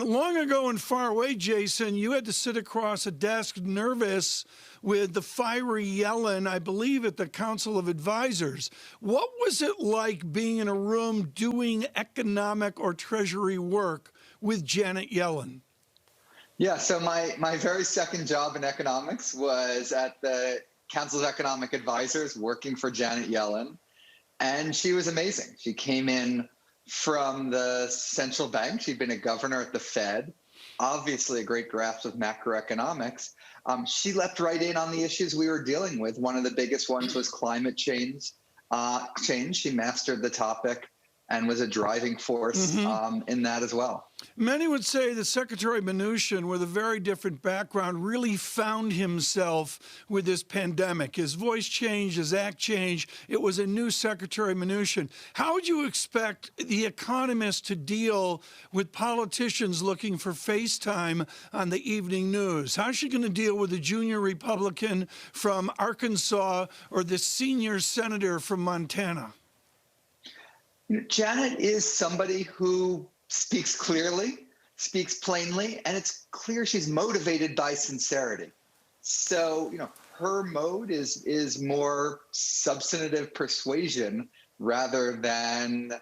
Long ago and far away, Jason, you had to sit across a desk nervous with the fiery Yellen, I believe, at the Council of Advisors. What was it like being in a room doing economic or Treasury work with Janet Yellen? Yeah, so my very second job in economics was at the Council of Economic Advisors working for Janet Yellen. And she was amazing. She came in from the central bank. She'd been a governor at the Fed, obviously a great grasp of macroeconomics. She leapt right in on the issues we were dealing with. One of the biggest ones was climate change. She mastered the topic and was a driving force in that as well. Many would say that Secretary Mnuchin, with a very different background, really found himself with this pandemic. His voice changed, his act changed. It was a new Secretary Mnuchin. How would you expect the economist to deal with politicians looking for FaceTime on the evening news? How's she going to deal with a junior Republican from Arkansas or the senior senator from Montana? Janet is somebody who speaks clearly, speaks plainly, and it's clear she's motivated by sincerity. So, her mode is more substantive persuasion rather than,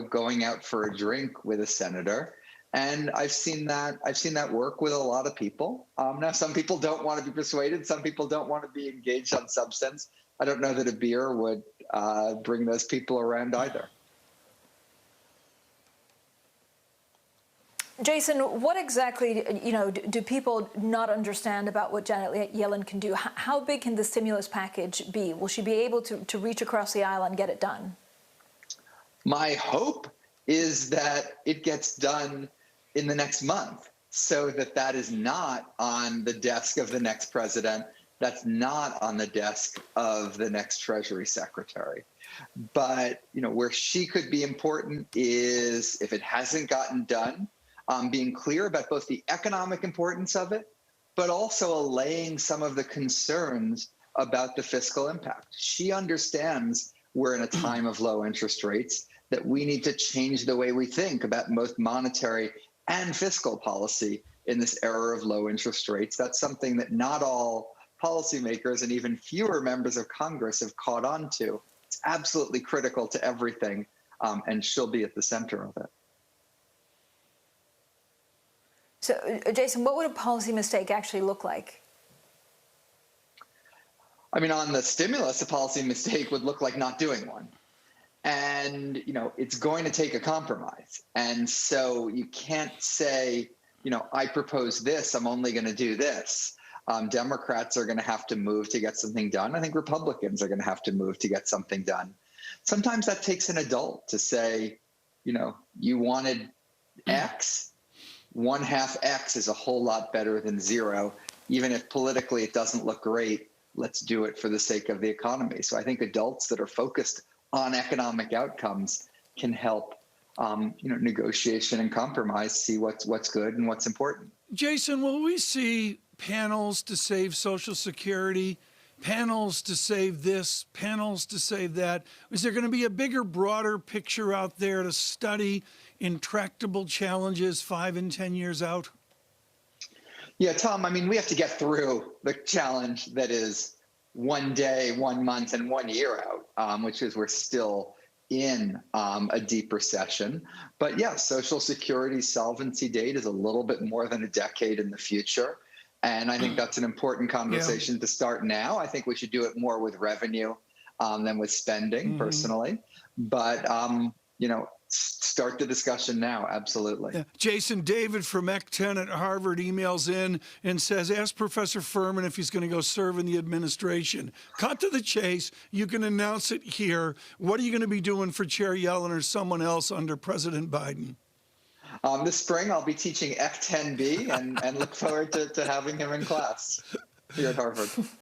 going out for a drink with a senator. And I've seen that work with a lot of people. Now, some people don't want to be persuaded. Some people don't want to be engaged on substance. I don't know that a beer would bring those people around either. Jason, what exactly, do people not understand about what Janet Yellen can do? How big can the stimulus package be? Will she be able to reach across the aisle and get it done? My hope is that it gets done in the next month so that is not on the desk of the next president. That's not on the desk of the next Treasury Secretary. But, where she could be important is if it hasn't gotten done, being clear about both the economic importance of it, but also allaying some of the concerns about the fiscal impact. She understands we're in a time of low interest rates, that we need to change the way we think about both monetary and fiscal policy in this era of low interest rates. That's something that not all policymakers and even fewer members of Congress have caught on to. It's absolutely critical to everything, and she'll be at the center of it. So, Jason, what would a policy mistake actually look like? I mean, on the stimulus, a policy mistake would look like not doing one. And, it's going to take a compromise. And so you can't say, I propose this, I'm only going to do this. Democrats are going to have to move to get something done. I think Republicans are going to have to move to get something done. Sometimes that takes an adult to say, you wanted X. 1/2 X is a whole lot better than 0. Even if politically it doesn't look great, let's do it for the sake of the economy. So I think adults that are focused on economic outcomes can help, negotiation and compromise, see what's good and what's important. Jason, will we see panels to save Social Security, panels to save this, panels to save that? Is there going to be a bigger, broader picture out there to study intractable challenges 5 and 10 years out? Yeah, Tom, I mean, we have to get through the challenge that is 1 day, 1 month, and 1 year out, which is we're still in a deep recession. But yeah, Social Security solvency date is a little bit more than a decade in the future. And I think that's an important conversation to start now. I think we should do it more with revenue than with spending, personally. But, start the discussion now. Absolutely. Yeah. Jason, David from Ec10 at Harvard emails in and says, ask Professor Furman if he's going to go serve in the administration. Cut to the chase. You can announce it here. What are you going to be doing for Chair Yellen or someone else under President Biden? This spring, I'll be teaching Ec10B and look forward to having him in class here at Harvard.